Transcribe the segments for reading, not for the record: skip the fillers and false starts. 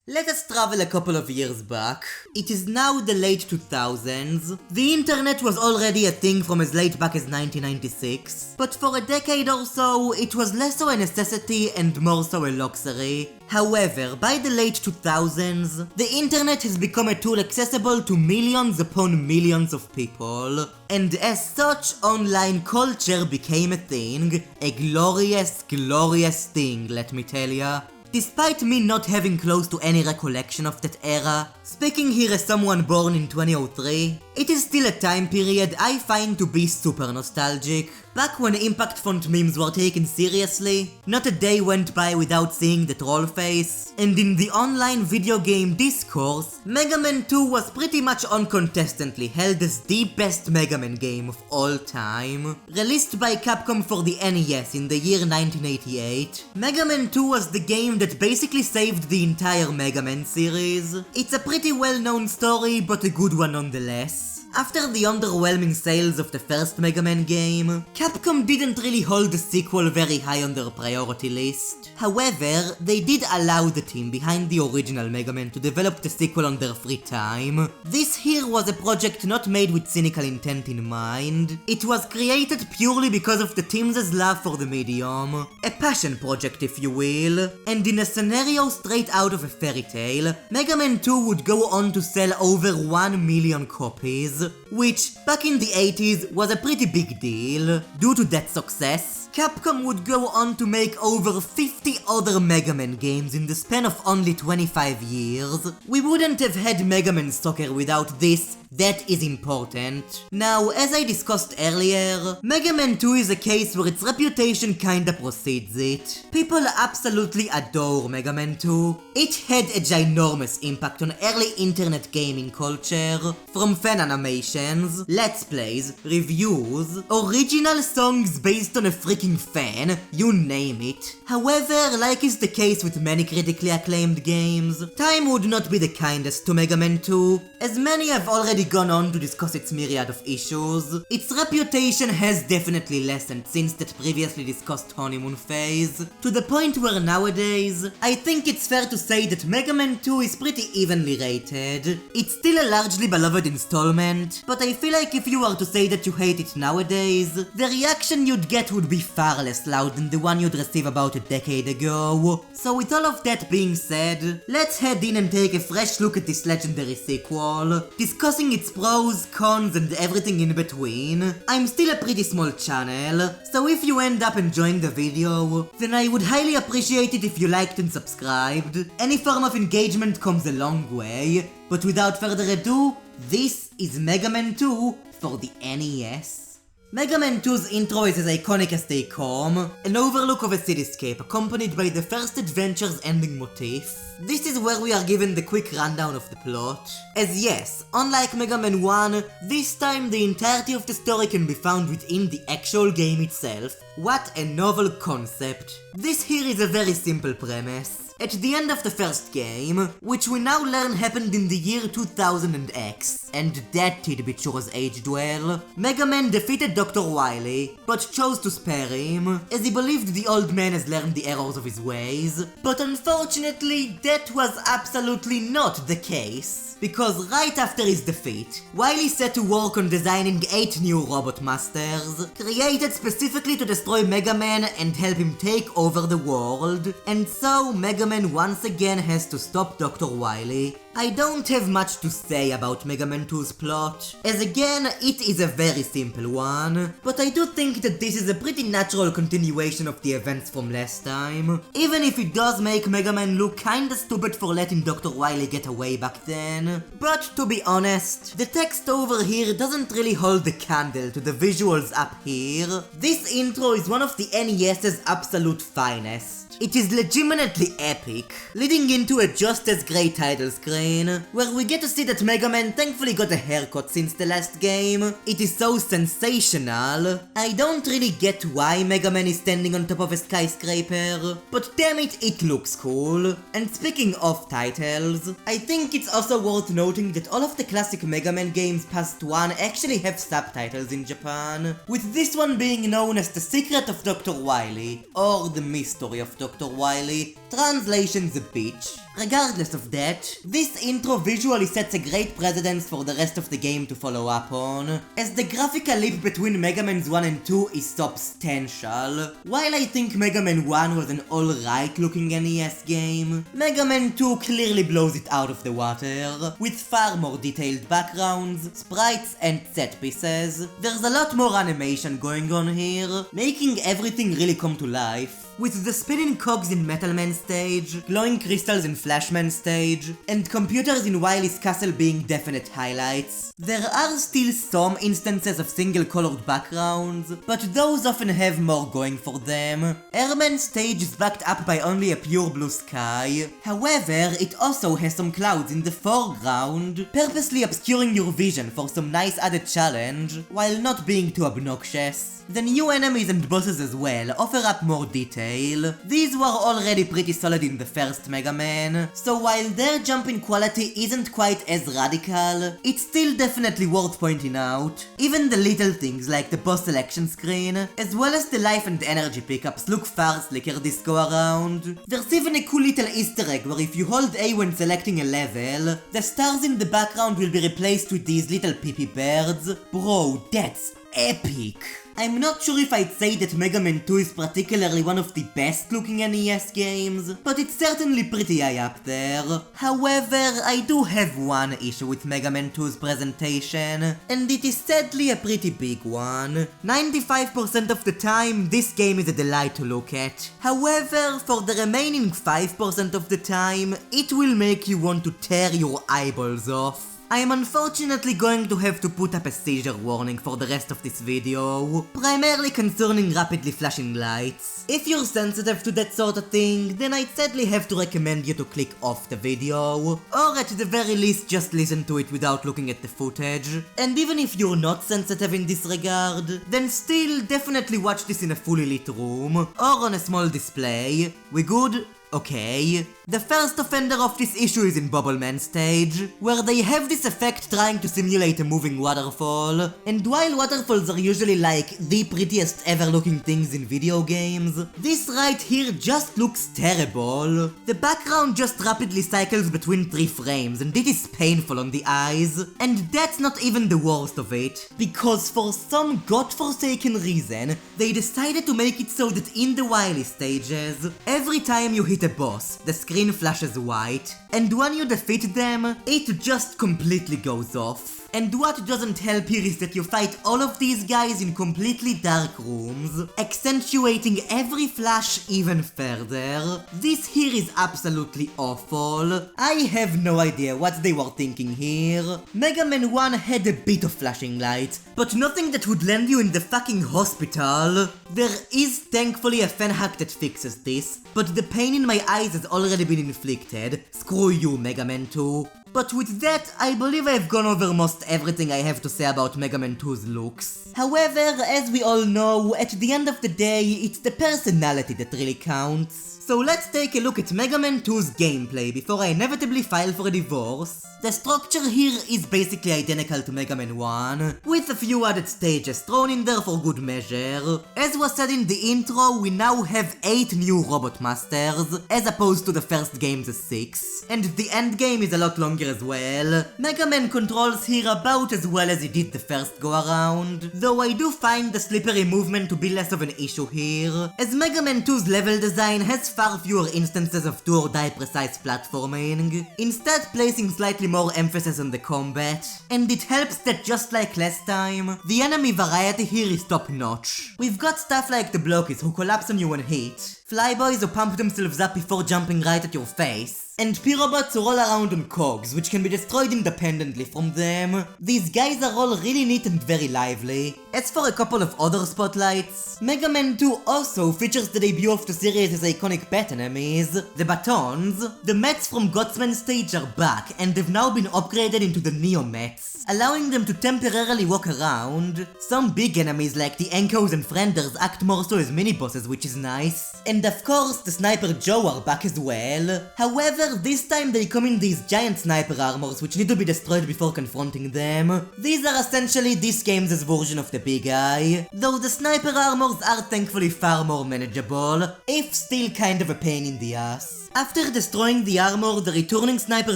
Let us travel a couple of years back. It is now the late 2000s. The internet was already a thing from as late back as 1996, but for a decade or so, it was less so a necessity and more so a luxury. However, by the late 2000s, the internet has become a tool accessible to millions upon millions of people, and as such, online culture became a thing, a glorious, glorious thing, let me tell ya. Despite me not having close to any recollection of that era, speaking here as someone born in 2003, it is still a time period I find to be super nostalgic. Back when impact font memes were taken seriously, not a day went by without seeing the troll face, and in the online video game discourse, Mega Man 2 was pretty much uncontestedly held as the best Mega Man game of all time. Released by Capcom for the NES in the year 1988, Mega Man 2 was the game that basically saved the entire Mega Man series. It's a pretty well-known story, but a good one nonetheless. After the underwhelming sales of the first Mega Man game, Capcom didn't really hold the sequel very high on their priority list. However, they did allow the team behind the original Mega Man to develop the sequel on their free time. This here was a project not made with cynical intent in mind. It was created purely because of the team's love for the medium. A passion project, if you will. And in a scenario straight out of a fairy tale, Mega Man 2 would go on to sell over 1 million copies, which, back in the 80s, was a pretty big deal. Due to that success, Capcom would go on to make over 50 other Mega Man games in the span of only 25 years. We wouldn't have had Mega Man Soccer without this. That is important. Now, as I discussed earlier, Mega Man 2 is a case where its reputation kinda precedes it. People absolutely adore Mega Man 2. It had a ginormous impact on early internet gaming culture, from fan animations, let's plays, reviews, original songs based on a freaking fan, you name it. However, like is the case with many critically acclaimed games, time would not be the kindest to Mega Man 2, as many have already gone on to discuss its myriad of issues. Its reputation has definitely lessened since that previously discussed honeymoon phase, to the point where nowadays, I think it's fair to say that Mega Man 2 is pretty evenly rated. It's still a largely beloved installment, but I feel like if you were to say that you hate it nowadays, the reaction you'd get would be far less loud than the one you'd receive about a decade ago. So with all of that being said, let's head in and take a fresh look at this legendary sequel, discussing its pros, cons, and everything in between. I'm still a pretty small channel, so if you end up enjoying the video, then I would highly appreciate it if you liked and subscribed. Any form of engagement comes a long way, but without further ado, this is Mega Man 2 for the NES. Mega Man 2's intro is as iconic as they come, an overlook of a cityscape accompanied by the first adventure's ending motif. This is where we are given the quick rundown of the plot. As yes, unlike Mega Man 1, this time the entirety of the story can be found within the actual game itself. What a novel concept. This here is a very simple premise. At the end of the first game, which we now learn happened in the year 2000X, and that tidbit sure has aged well, Mega Man defeated Dr. Wily, but chose to spare him, as he believed the old man has learned the errors of his ways. But unfortunately, that was absolutely not the case, because right after his defeat, Wily set to work on designing 8 new robot masters, created specifically to destroy Mega Man and help him take over the world, and so Mega Man once again has to stop Dr. Wily. I don't have much to say about Mega Man 2's plot, as again, it is a very simple one, but I do think that this is a pretty natural continuation of the events from last time, even if it does make Mega Man look kinda stupid for letting Dr. Wily get away back then. But to be honest, the text over here doesn't really hold the candle to the visuals up here. This intro is one of the NES's absolute finest. It is legitimately epic, leading into a just as great title screen, design, where we get to see that Mega Man thankfully got a haircut since the last game. It is so sensational. I don't really get why Mega Man is standing on top of a skyscraper, but damn it, it looks cool. And speaking of titles, I think it's also worth noting that all of the classic Mega Man games past one actually have subtitles in Japan, with this one being known as The Secret of Dr. Wily, or The Mystery of Dr. Wily, translation's a bitch. Regardless of that, this intro visually sets a great precedence for the rest of the game to follow up on, as the graphical leap between Mega Man's 1 and 2 is substantial. While I think Mega Man 1 was an alright looking NES game, Mega Man 2 clearly blows it out of the water, with far more detailed backgrounds, sprites and set pieces. There's a lot more animation going on here, making everything really come to life. With the spinning cogs in Metal Man stage, glowing crystals in Flash Man stage, and computers in Wily's castle being definite highlights. There are still some instances of single-colored backgrounds, but those often have more going for them. Airman stage is backed up by only a pure blue sky. However, it also has some clouds in the foreground, purposely obscuring your vision for some nice added challenge, while not being too obnoxious. The new enemies and bosses as well offer up more detail. These were already pretty solid in the first Mega Man, so while their jump in quality isn't quite as radical, it's still definitely worth pointing out. Even the little things like the boss selection screen, as well as the life and energy pickups look far slicker this go around. There's even a cool little easter egg where if you hold A when selecting a level, the stars in the background will be replaced with these little peepee birds. Bro, that's epic! I'm not sure if I'd say that Mega Man 2 is particularly one of the best looking NES games, but it's certainly pretty high up there. However, I do have one issue with Mega Man 2's presentation, and it is sadly a pretty big one. 95% of the time, this game is a delight to look at. However, for the remaining 5% of the time, it will make you want to tear your eyeballs off. I am unfortunately going to have to put up a seizure warning for the rest of this video, primarily concerning rapidly flashing lights. If you're sensitive to that sort of thing, then I'd sadly have to recommend you to click off the video, or at the very least just listen to it without looking at the footage. And even if you're not sensitive in this regard, then still definitely watch this in a fully lit room, or on a small display. We good? Okay. The first offender of this issue is in Bubble Man stage, where they have this effect trying to simulate a moving waterfall, and while waterfalls are usually like the prettiest ever looking things in video games, this right here just looks terrible. The background just rapidly cycles between 3 frames and it is painful on the eyes, and that's not even the worst of it, because for some godforsaken reason, they decided to make it so that in the Wily stages, every time you hit a boss, the screen flashes white, and when you defeat them, it just completely goes off. And what doesn't help here is that you fight all of these guys in completely dark rooms, accentuating every flash even further. This here is absolutely awful. I have no idea what they were thinking here. Mega Man 1 had a bit of flashing lights, but nothing that would land you in the fucking hospital. There is thankfully a fan hack that fixes this, but the pain in my eyes has already been inflicted. Screw you, Mega Man 2. But with that, I believe I've gone over most everything I have to say about Mega Man 2's looks. However, as we all know, at the end of the day, it's the personality that really counts. So let's take a look at Mega Man 2's gameplay before I inevitably file for a divorce. The structure here is basically identical to Mega Man 1, with a few added stages thrown in there for good measure. As was said in the intro, we now have 8 new Robot Masters, as opposed to the first game's 6, and the endgame is a lot longer as well. Mega Man controls here about as well as he did the first go around, though I do find the slippery movement to be less of an issue here, as Mega Man 2's level design has far fewer instances of do or die precise platforming, instead placing slightly more emphasis on the combat, and it helps that just like last time, the enemy variety here is top notch. We've got stuff like the blockies who collapse on you when hit, flyboys who pump themselves up before jumping right at your face, and Pyrobots who roll around on cogs, which can be destroyed independently from them. These guys are all really neat and very lively. As for a couple of other spotlights, Mega Man 2 also features the debut of the series' iconic pet enemies, the Batons. The Mets from Gotsman's stage are back, and they've now been upgraded into the Neo Mets, allowing them to temporarily walk around. Some big enemies like the Enkos and Frienders act more so as mini-bosses, which is nice. And of course, the Sniper Joe are back as well. However, this time they come in these giant sniper armors which need to be destroyed before confronting them. These are essentially this game's version of the big eye, though the sniper armors are thankfully far more manageable, if still kind of a pain in the ass. After destroying the armor, the returning Sniper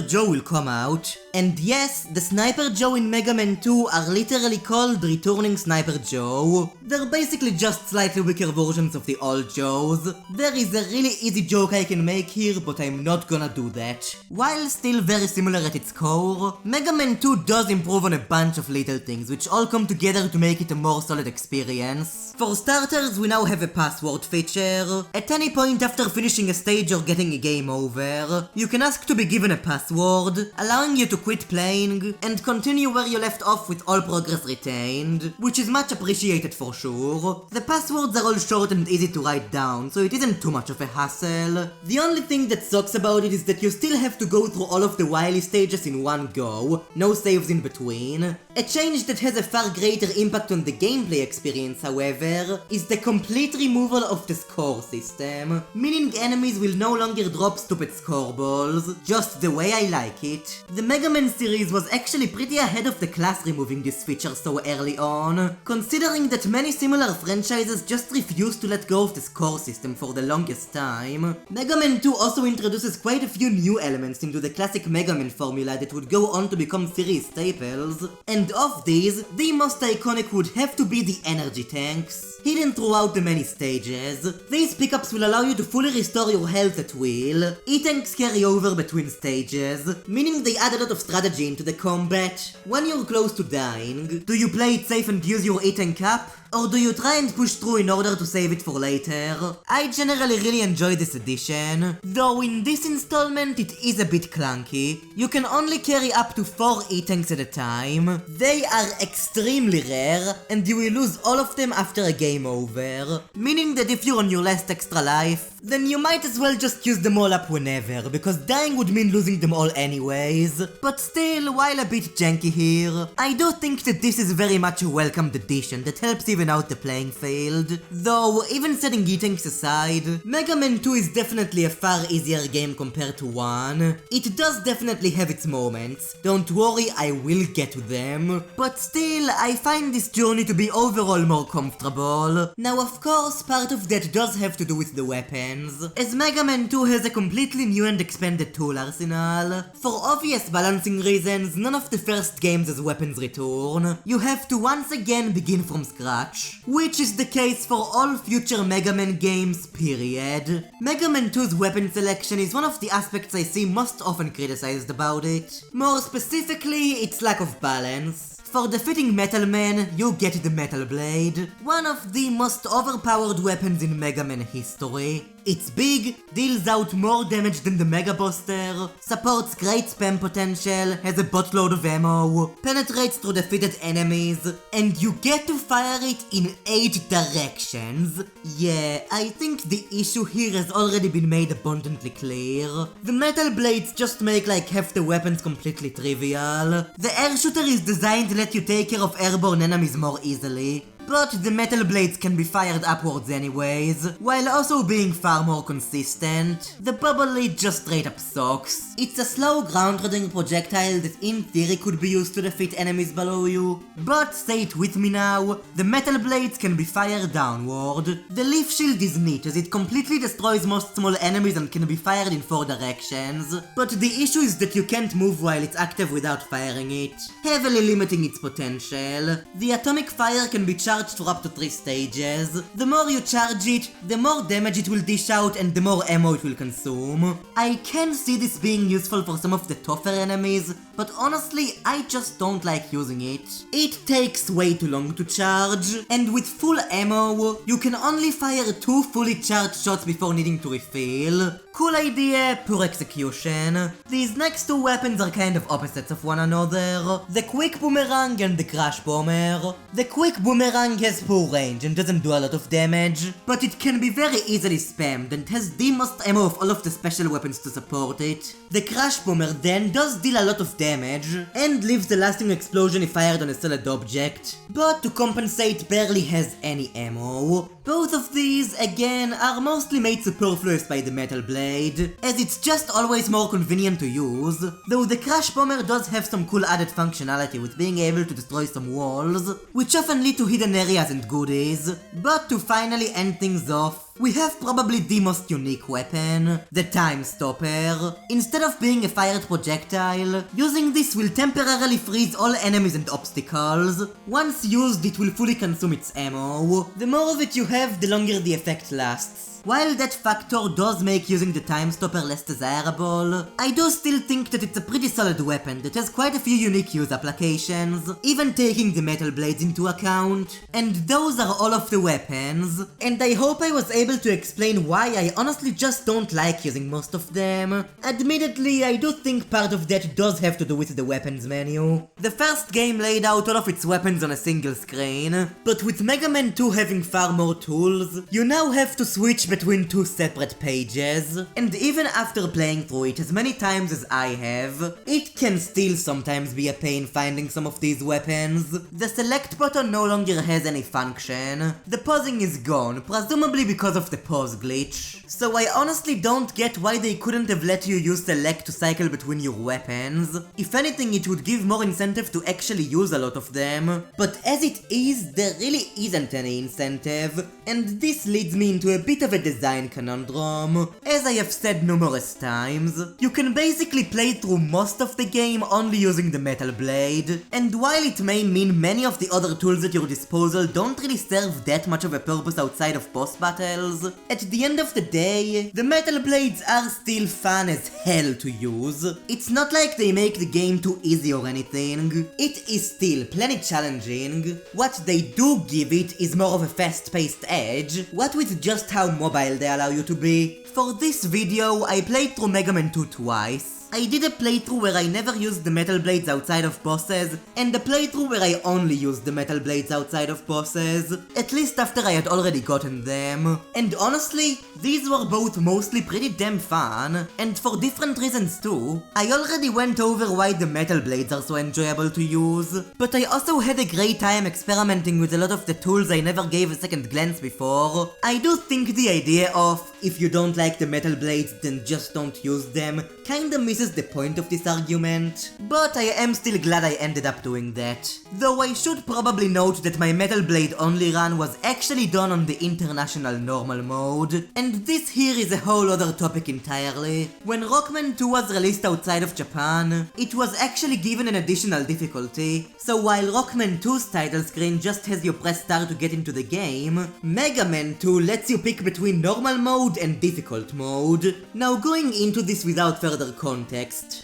Joe will come out. And yes, the Sniper Joe in Mega Man 2 are literally called Returning Sniper Joe. They're basically just slightly weaker versions of the old Joes. There is a really easy joke I can make here, but I'm not gonna do that. While still very similar at its core, Mega Man 2 does improve on a bunch of little things, which all come together to make it a more solid experience. For starters, we now have a password feature. At any point after finishing a stage or getting a game over, you can ask to be given a password, allowing you to quit playing and continue where you left off with all progress retained, which is much appreciated for sure. The passwords are all short and easy to write down, so it isn't too much of a hassle. The only thing that sucks about it is that you still have to go through all of the Wily stages in one go, no saves in between. A change that has a far greater impact on the gameplay experience, however, is the complete removal of the score system, meaning enemies will no longer drop stupid score balls, just the way I like it. The Mega Man series was actually pretty ahead of the class removing this feature so early on, considering that many similar franchises just refused to let go of the score system for the longest time. Mega Man 2 also introduces quite a few new elements into the classic Mega Man formula that would go on to become series staples, and of these, the most iconic would have to be the energy tanks. Hidden throughout the many stages, these pickups will allow you to fully restore your health at will. E-tanks carry over between stages, meaning they add a lot of strategy into the combat. When you're close to dying, do you play it safe and use your E-tank up? Or do you try and push through in order to save it for later? I generally really enjoy this edition, though in this installment it is a bit clunky. You can only carry up to 4 E-tanks at a time. They are extremely rare, and you will lose all of them after a game over. Meaning that if you're on your last extra life, then you might as well just use them all up whenever, because dying would mean losing them all anyways. But still, while a bit janky here, I do think that this is very much a welcomed addition that helps even out the playing field. Though, even setting E-tanks aside, Mega Man 2 is definitely a far easier game compared to 1. It does definitely have its moments, don't worry, I will get to them. But still, I find this journey to be overall more comfortable. Now of course, part of that does have to do with the weapons, as Mega Man 2 has a completely new and expanded tool arsenal. For obvious balancing reasons, none of the first games' weapons return. You have to once again begin from scratch, which is the case for all future Mega Man games, period. Mega Man 2's weapon selection is one of the aspects I see most often criticized about it. More specifically, its lack of balance. For defeating Metal Man, you get the Metal Blade, one of the most overpowered weapons in Mega Man history. It's big, deals out more damage than the Mega Buster, supports great spam potential, has a buttload of ammo, penetrates through defeated enemies, and you get to fire it in 8 directions. Yeah, I think the issue here has already been made abundantly clear. The Metal Blades just make like half the weapons completely trivial. The air shooter is designed to let you take care of airborne enemies more easily, but the Metal Blades can be fired upwards anyways, while also being far more consistent. The Bubble Lead just straight up sucks. It's a slow ground-rattling projectile that in theory could be used to defeat enemies below you, but say it with me now, the Metal Blades can be fired downward. The Leaf Shield is neat as it completely destroys most small enemies and can be fired in 4 directions, but the issue is that you can't move while it's active without firing it, heavily limiting its potential. The Atomic Fire can be charged charged for up to 3 stages. The more you charge it, the more damage it will dish out and the more ammo it will consume. I can see this being useful for some of the tougher enemies, but honestly, I just don't like using it. It takes way too long to charge, and with full ammo, you can only fire 2 fully charged shots before needing to refill. Cool idea, poor execution. These next 2 weapons are kind of opposites of one another. The quick boomerang and the crash bomber. The quick boomerang has poor range and doesn't do a lot of damage, but it can be very easily spammed and has the most ammo of all of the special weapons to support it. The crash bomber then does deal a lot of damage, and leaves a lasting explosion if fired on a solid object, but to compensate barely has any ammo. Both of these, again, are mostly made superfluous by the metal blade, as it's just always more convenient to use, though the crash bomber does have some cool added functionality with being able to destroy some walls, which often lead to hidden areas and goodies. But to finally end things off, we have probably the most unique weapon, the Time Stopper. Instead of being a fired projectile, using this will temporarily freeze all enemies and obstacles. Once used, it will fully consume its ammo. The more of it you have, the longer the effect lasts. While that factor does make using the Time Stopper less desirable, I do still think that it's a pretty solid weapon that has quite a few unique use applications, even taking the metal blades into account. And those are all of the weapons, and I hope I was able to explain why I honestly just don't like using most of them. Admittedly, I do think part of that does have to do with the weapons menu. The first game laid out all of its weapons on a single screen, but with Mega Man 2 having far more tools, you now have to switch between 2 separate pages, and even after playing through it as many times as I have, it can still sometimes be a pain finding some of these weapons. The select button no longer has any function, the pausing is gone, presumably because of the pause glitch, so I honestly don't get why they couldn't have let you use select to cycle between your weapons. If anything, it would give more incentive to actually use a lot of them, but as it is, there really isn't any incentive, and this leads me into a bit of a design conundrum. As I have said numerous times, you can basically play through most of the game only using the metal blade, and while it may mean many of the other tools at your disposal don't really serve that much of a purpose outside of boss battles, at the end of the day, the metal blades are still fun as hell to use. It's not like they make the game too easy or anything, it is still plenty challenging. What they do give it is more of a fast-paced edge, what with just how mobile they allow you to be. For this video, I played through Mega Man 2 twice. I did a playthrough where I never used the metal blades outside of bosses, and a playthrough where I only used the metal blades outside of bosses, at least after I had already gotten them. And honestly, these were both mostly pretty damn fun, and for different reasons too. I already went over why the metal blades are so enjoyable to use, but I also had a great time experimenting with a lot of the tools I never gave a second glance before. I do think the idea of, if you don't like the metal blades then just don't use them, kinda misses the point of this argument, but I am still glad I ended up doing that. Though I should probably note that my metal blade only run was actually done on the international normal mode, and this here is a whole other topic entirely. When Rockman 2 was released outside of Japan, it was actually given an additional difficulty, so while Rockman 2's title screen just has you press start to get into the game, Mega Man 2 lets you pick between normal mode and difficult mode. Now going into this without further context,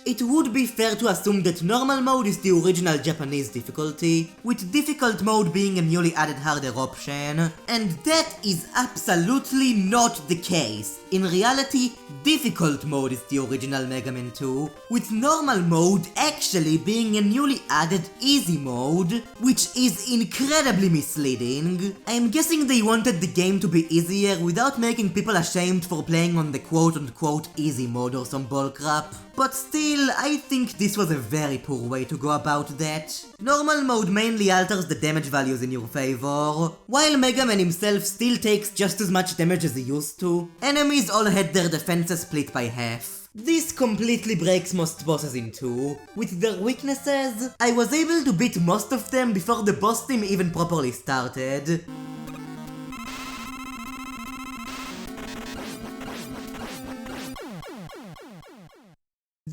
it would be fair to assume that normal mode is the original Japanese difficulty, with difficult mode being a newly added harder option, and that is absolutely not the case. In reality, difficult mode is the original Mega Man 2, with normal mode actually being a newly added easy mode, which is incredibly misleading. I'm guessing they wanted the game to be easier without making people ashamed for playing on the quote-unquote easy mode or some bullcrap. But still, I think this was a very poor way to go about that. Normal mode mainly alters the damage values in your favor, while Mega Man himself still takes just as much damage as he used to. Enemies all had their defenses split by half. This completely breaks most bosses in two. With their weaknesses, I was able to beat most of them before the boss team even properly started.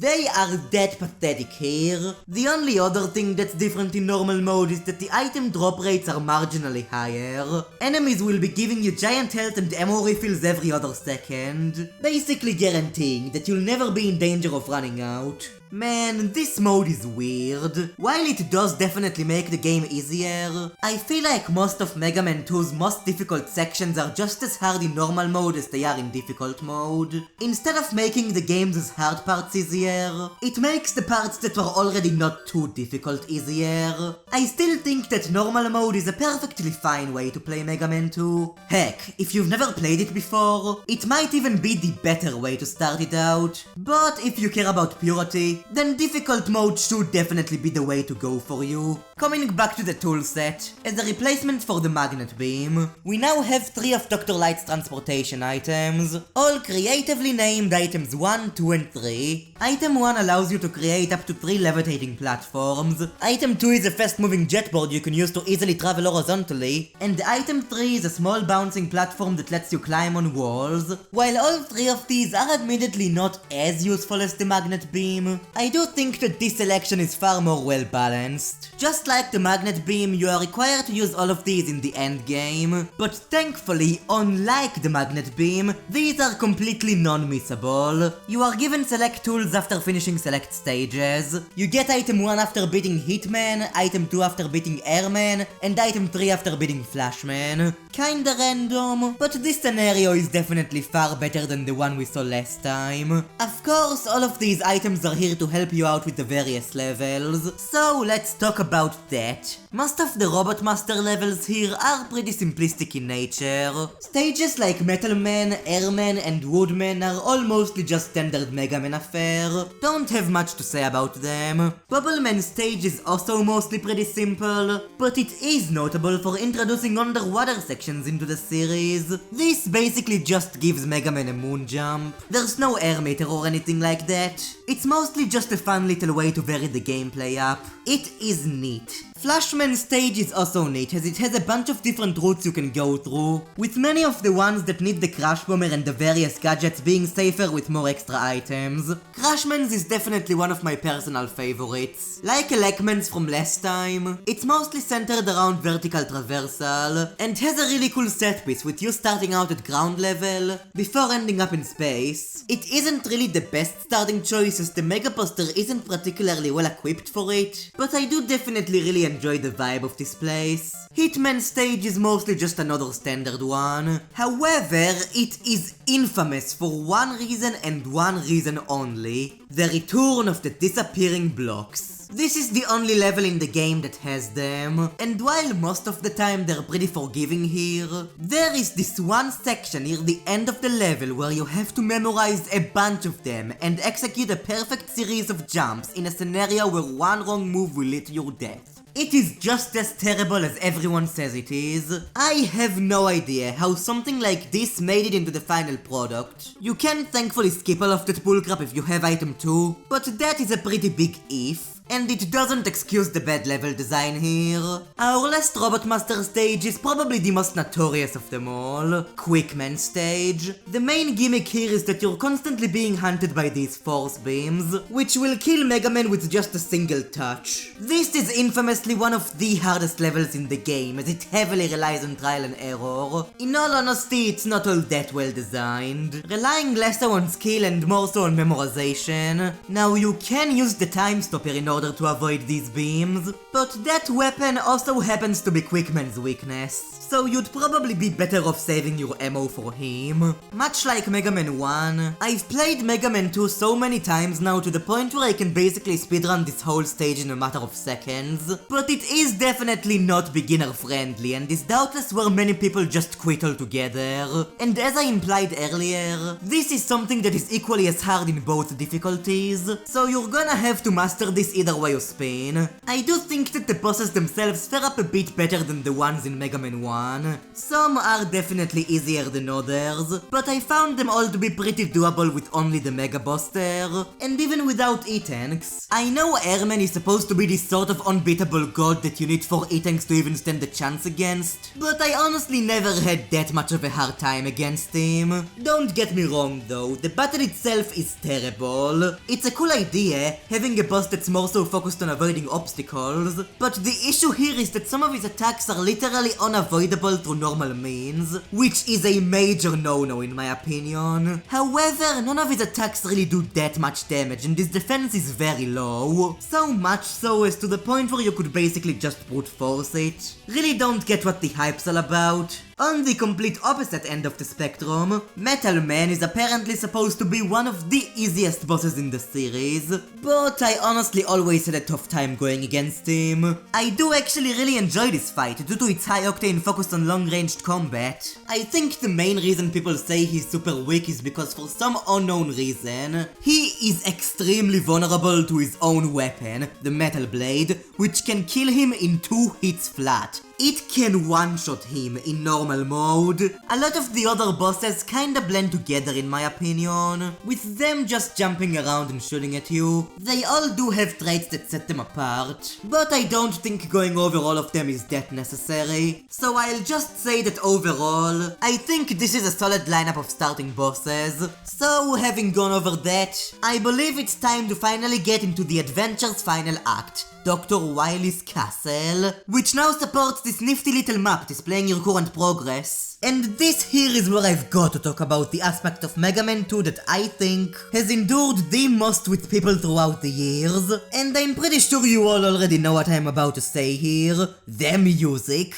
They are that pathetic here. The only other thing that's different in normal mode is that the item drop rates are marginally higher. Enemies will be giving you giant health and ammo refills every other second, basically guaranteeing that you'll never be in danger of running out. Man, this mode is weird. While it does definitely make the game easier, I feel like most of Mega Man 2's most difficult sections are just as hard in normal mode as they are in difficult mode. Instead of making the game's hard parts easier, it makes the parts that were already not too difficult easier. I still think that normal mode is a perfectly fine way to play Mega Man 2. Heck, if you've never played it before, it might even be the better way to start it out. But if you care about purity, then difficult mode should definitely be the way to go for you. Coming back to the toolset, as a replacement for the magnet beam, we now have 3 of Dr. Light's transportation items, all creatively named items 1, 2 and 3. Item 1 allows you to create up to 3 levitating platforms, item 2 is a fast moving jetboard you can use to easily travel horizontally, and item 3 is a small bouncing platform that lets you climb on walls. While all 3 of these are admittedly not as useful as the magnet beam, I do think that this selection is far more well balanced. Just like the magnet beam, you are required to use all of these in the end game, but thankfully, unlike the magnet beam, these are completely non-missable. You are given select tools after finishing select stages. You get item 1 after beating Hitman, item 2 after beating Airman, and item 3 after beating Flashman. Kinda random, but this scenario is definitely far better than the one we saw last time. Of course, all of these items are here to help you out with the various levels, so let's talk about that. Most of the Robot Master levels here are pretty simplistic in nature. Stages like Metal Man, Airman, and Woodman are all mostly just standard Mega Man affair. Don't have much to say about them. Bubble Man stage is also mostly pretty simple, but it is notable for introducing underwater sections into the series. This basically just gives Mega Man a moon jump. There's no air meter or anything like that. It's mostly just a fun little way to vary the gameplay up. It is neat. Flashman stage is also neat as it has a bunch of different routes you can go through, with many of the ones that need the Crash Bomber and the various gadgets being safer with more extra items. Crashman's is definitely one of my personal favorites. Like Elecman's from last time, it's mostly centered around vertical traversal, and has a really cool set piece with you starting out at ground level, before ending up in space. It isn't really the best starting choice as the Mega Poster isn't particularly well equipped for it, but I do definitely really enjoy the vibe of this place. Hitman stage is mostly just another standard one. However, it is infamous for one reason and one reason only: the return of the disappearing blocks. This is the only level in the game that has them, and while most of the time they're pretty forgiving here, there is this one section near the end of the level where you have to memorize a bunch of them and execute a perfect series of jumps in a scenario where one wrong move will lead to your death. It is just as terrible as everyone says it is. I have no idea how something like this made it into the final product. You can thankfully skip all of that bullcrap if you have item 2, but that is a pretty big if. And it doesn't excuse the bad level design here. Our last Robot Master stage is probably the most notorious of them all, Quickman stage. The main gimmick here is that you're constantly being hunted by these force beams, which will kill Mega Man with just a single touch. This is infamously one of the hardest levels in the game, as it heavily relies on trial and error. In all honesty, it's not all that well designed, relying less so on skill and more so on memorization. Now you can use the time stopper in order to avoid these beams, but that weapon also happens to be Quickman's weakness, so you'd probably be better off saving your ammo for him. Much like Mega Man 1, I've played Mega Man 2 so many times now to the point where I can basically speedrun this whole stage in a matter of seconds, but it is definitely not beginner friendly and is doubtless where many people just quit altogether. And as I implied earlier, this is something that is equally as hard in both difficulties, so you're gonna have to master this either way you spin. I do think that the bosses themselves fare up a bit better than the ones in Mega Man 1. Some are definitely easier than others, but I found them all to be pretty doable with only the Mega Boss there, and even without E-Tanks. I know Airman is supposed to be this sort of unbeatable god that you need 4 E-Tanks to even stand a chance against, but I honestly never had that much of a hard time against him. Don't get me wrong though, the battle itself is terrible. It's a cool idea, having a boss that's more so focused on avoiding obstacles, but the issue here is that some of his attacks are literally unavoidable through normal means, which is a major no-no in my opinion. However, none of his attacks really do that much damage and his defense is very low, so much so as to the point where you could basically just brute force it. Really don't get what the hype's all about. On the complete opposite end of the spectrum, Metal Man is apparently supposed to be one of the easiest bosses in the series, but I honestly always had a tough time going against him. I do actually really enjoy this fight due to its high octane focus on long-ranged combat. I think the main reason people say he's super weak is because for some unknown reason, he is extremely vulnerable to his own weapon, the Metal Blade, which can kill him in 2 hits flat. It can one-shot him in normal mode. A lot of the other bosses kinda blend together in my opinion, with them just jumping around and shooting at you. They all do have traits that set them apart, but I don't think going over all of them is that necessary. So I'll just say that overall, I think this is a solid lineup of starting bosses. So having gone over that, I believe it's time to finally get into the adventure's final act, Dr. Wily's Castle, which now supports this nifty little map displaying your current progress. And this here is where I've got to talk about the aspect of Mega Man 2 that I think has endured the most with people throughout the years, and I'm pretty sure you all already know what I'm about to say here, the music.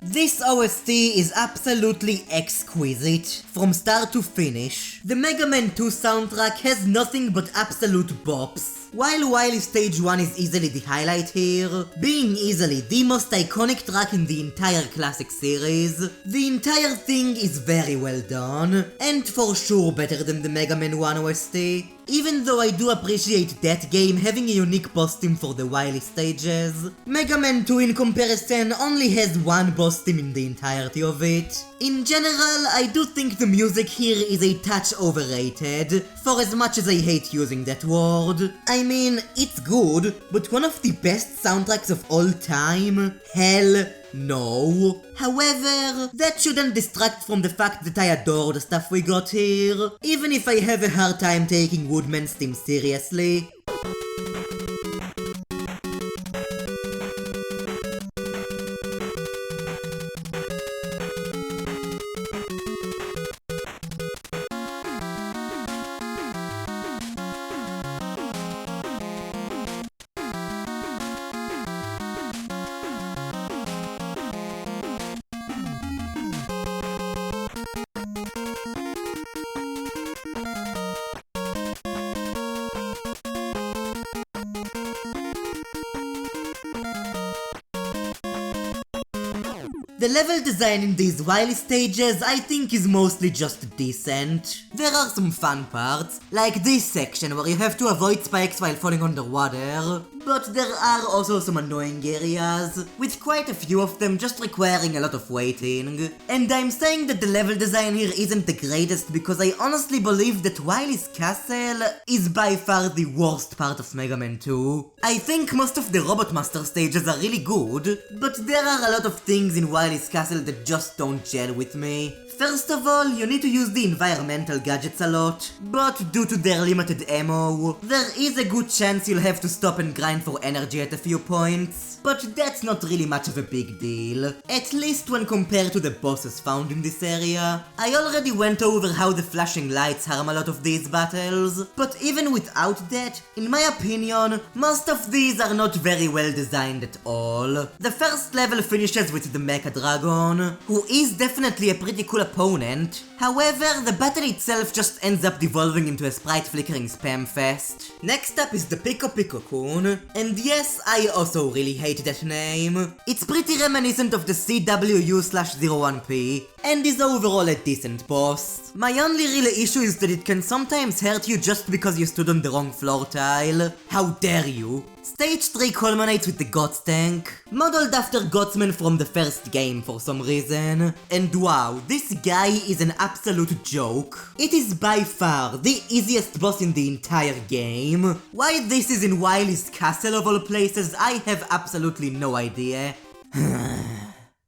This OST is absolutely exquisite, from start to finish. The Mega Man 2 soundtrack has nothing but absolute bops. While Wily's Stage 1 is easily the highlight here, being easily the most iconic track in the entire classic series, the entire thing is very well done, and for sure better than the Mega Man 1 OST. Even though I do appreciate that game having a unique boss theme for the Wily stages, Mega Man 2 in comparison only has one boss theme in the entirety of it. In general, I do think the music here is a touch overrated, for as much as I hate using that word. I mean, it's good, but one of the best soundtracks of all time? Hell no. However, that shouldn't distract from the fact that I adore the stuff we got here, even if I have a hard time taking Woodman's theme seriously. The level design in these Wily stages I think is mostly just decent. There are some fun parts, like this section where you have to avoid spikes while falling underwater, but there are also some annoying areas, with quite a few of them just requiring a lot of waiting. And I'm saying that the level design here isn't the greatest because I honestly believe that Wily's Castle is by far the worst part of Mega Man 2. I think most of the Robot Master stages are really good, but there are a lot of things in Wily's Castle that just don't gel with me. First of all, you need to use the environmental gadgets a lot, but due to their limited ammo, there is a good chance you'll have to stop and grind for energy at a few points. But that's not really much of a big deal, at least when compared to the bosses found in this area. I already went over how the flashing lights harm a lot of these battles, but even without that, in my opinion, most of these are not very well designed at all. The first level finishes with the Mecha Dragon, who is definitely a pretty cool opponent. However, the battle itself just ends up devolving into a sprite flickering spam fest. Next up is the Pico Pico Kun, and yes, I also really hate hate that name. It's pretty reminiscent of the CWU/01P, and is overall a decent boss. My only real issue is that it can sometimes hurt you just because you stood on the wrong floor tile. How dare you? Stage 3 culminates with the Gots tank, modeled after Gotsman from the first game for some reason. And wow, this guy is an absolute joke. It is by far the easiest boss in the entire game. Why this is in Wily's castle of all places, I have absolutely no idea.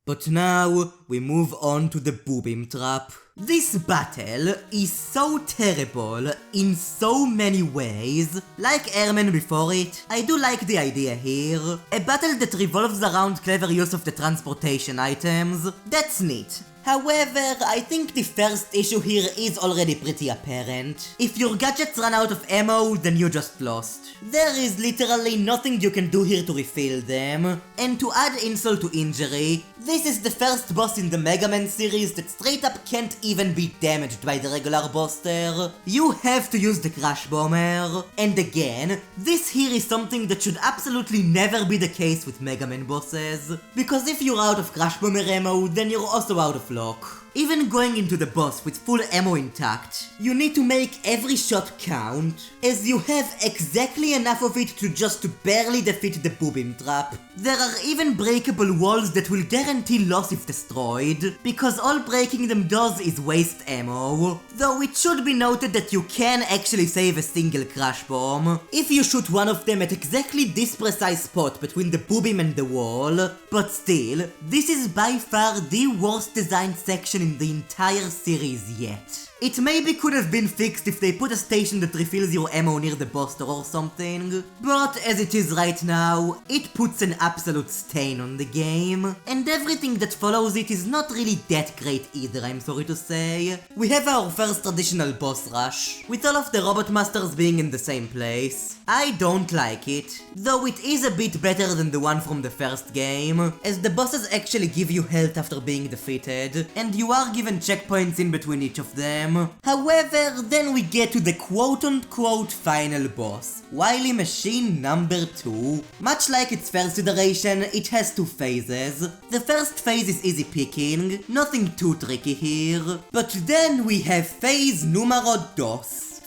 But now, we move on to the Boobim Trap. This battle is so terrible in so many ways. Like Airman before it, I do like the idea here. A battle that revolves around clever use of the transportation items. That's neat. However, I think the first issue here is already pretty apparent. If your gadgets run out of ammo, then you just lost. There is literally nothing you can do here to refill them. And to add insult to injury, this is the first boss in the Mega Man series that straight up can't even be damaged by the regular booster. You have to use the Crash Bomber. And again, this here is something that should absolutely never be the case with Mega Man bosses. Because if you're out of Crash Bomber ammo, then you're also out of luck. Even going into the boss with full ammo intact, you need to make every shot count, as you have exactly enough of it to just barely defeat the Boobim Trap. There are even breakable walls that will guarantee loss if destroyed, because all breaking them does is waste ammo. Though it should be noted that you can actually save a single Crash Bomb, if you shoot one of them at exactly this precise spot between the Boobim and the wall. But still, this is by far the worst designed section in the entire series yet. It maybe could have been fixed if they put a station that refills your ammo near the booster or something, but as it is right now, it puts an absolute stain on the game, and everything that follows it is not really that great either, I'm sorry to say. We have our first traditional boss rush, with all of the Robot Masters being in the same place. I don't like it, though it is a bit better than the one from the first game, as the bosses actually give you health after being defeated, and you are given checkpoints in between each of them. However, then we get to the quote-unquote final boss, Wily Machine number 2. Much like its first iteration, it has two phases. The first phase is easy picking, nothing too tricky here. But then we have phase numero 2.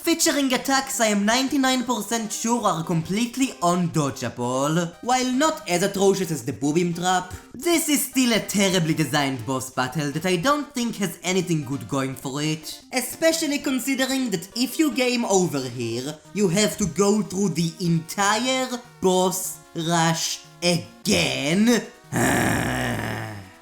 Featuring attacks I am 99% sure are completely undodgeable. While not as atrocious as the Boobim Trap, this is still a terribly designed boss battle that I don't think has anything good going for it. Especially considering that if you game over here, you have to go through the entire boss rush again.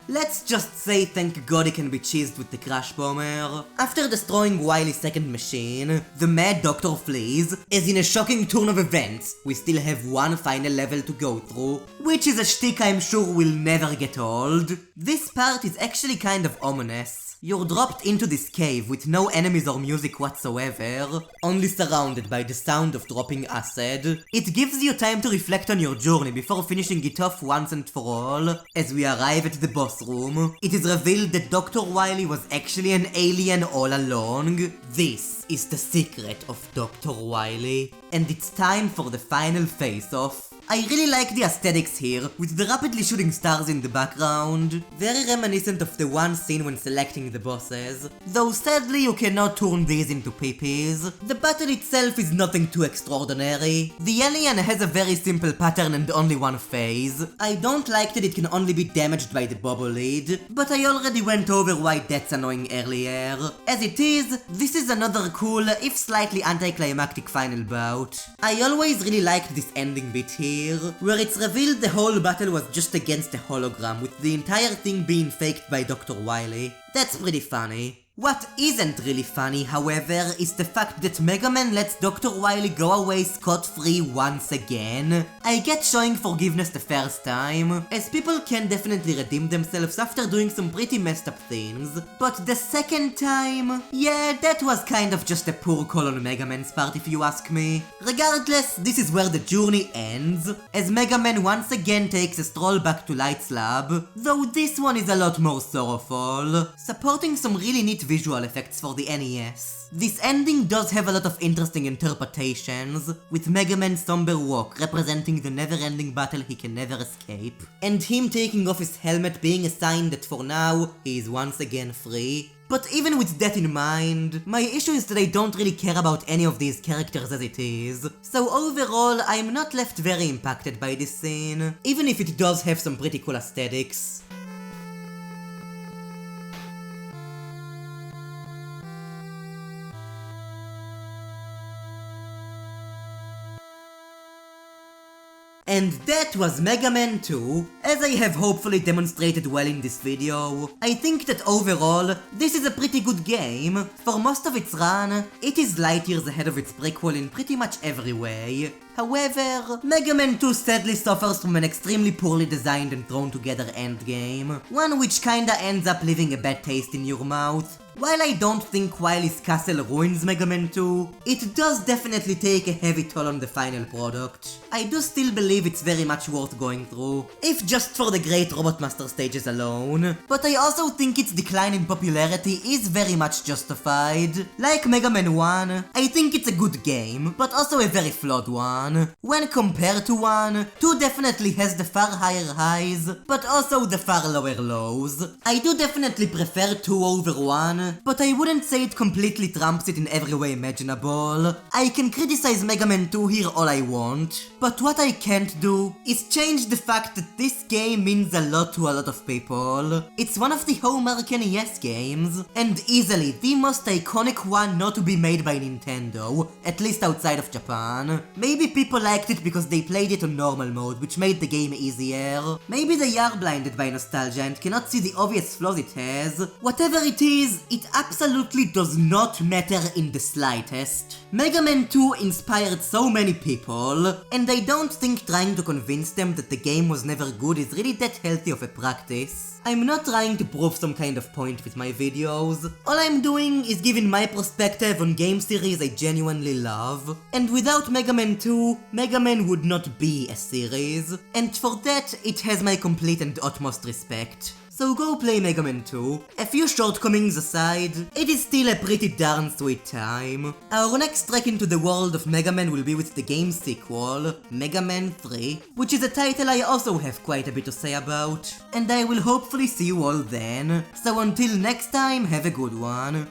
Let's just say thank God it can be cheesed with the Crash Bomber. After destroying Wily's second machine, the Mad Doctor flees, as in a shocking turn of events, we still have one final level to go through, which is a shtick I'm sure will never get old. This part is actually kind of ominous. You're dropped into this cave with no enemies or music whatsoever, only surrounded by the sound of dropping acid. It gives you time to reflect on your journey before finishing it off once and for all. As we arrive at the boss room, it is revealed that Dr. Wily was actually an alien all along. This is the secret of Dr. Wily, and it's time for the final face-off. I really like the aesthetics here, with the rapidly shooting stars in the background. Very reminiscent of the one scene when selecting the bosses, though sadly you cannot turn these into peepees. The battle itself is nothing too extraordinary. The alien has a very simple pattern and only one phase. I don't like that it can only be damaged by the bubble lead, but I already went over why that's annoying earlier. As it is, this is another cool, if slightly anticlimactic final bout. I always really liked this ending bit here, where it's revealed the whole battle was just against a hologram, with the entire thing being faked by Dr. Wily. That's pretty funny. What isn't really funny, however, is the fact that Mega Man lets Dr. Wily go away scot-free once again. I get showing forgiveness the first time, as people can definitely redeem themselves after doing some pretty messed up things, but the second time, yeah, that was kind of just a poor call on Mega Man's part if you ask me. Regardless, this is where the journey ends, as Mega Man once again takes a stroll back to Light's lab, though this one is a lot more sorrowful, supporting some really neat visual effects for the NES. This ending does have a lot of interesting interpretations, with Mega Man's somber walk representing the never-ending battle he can never escape, and him taking off his helmet being a sign that for now, he is once again free. But even with that in mind, my issue is that I don't really care about any of these characters as it is, so overall I'm not left very impacted by this scene, even if it does have some pretty cool aesthetics. And that was Mega Man 2. As I have hopefully demonstrated well in this video, I think that overall, this is a pretty good game. For most of its run, it is light years ahead of its prequel in pretty much every way. However, Mega Man 2 sadly suffers from an extremely poorly designed and thrown together endgame, one which kinda ends up leaving a bad taste in your mouth. While I don't think Wily's Castle ruins Mega Man 2, it does definitely take a heavy toll on the final product. I do still believe it's very much worth going through, if just for the great Robot Master stages alone, but I also think its decline in popularity is very much justified. Like Mega Man 1, I think it's a good game, but also a very flawed one. When compared to 1, 2 definitely has the far higher highs, but also the far lower lows. I do definitely prefer 2 over 1, but I wouldn't say it completely trumps it in every way imaginable. I can criticize Mega Man 2 here all I want, but what I can't do is change the fact that this game means a lot to a lot of people. It's one of the hallmark NES games, and easily the most iconic one not to be made by Nintendo, at least outside of Japan. Maybe people liked it because they played it on normal mode, which made the game easier. Maybe they are blinded by nostalgia and cannot see the obvious flaws it has. Whatever it is, it absolutely does not matter in the slightest. Mega Man 2 inspired so many people, and I don't think trying to convince them that the game was never good is really that healthy of a practice. I'm not trying to prove some kind of point with my videos. All I'm doing is giving my perspective on game series I genuinely love. And without Mega Man 2, Mega Man would not be a series. And for that, it has my complete and utmost respect. So go play Mega Man 2. A few shortcomings aside, it is still a pretty darn sweet time. Our next trek into the world of Mega Man will be with the game's sequel, Mega Man 3, which is a title I also have quite a bit to say about. And I will hopefully see you all then. So until next time, have a good one.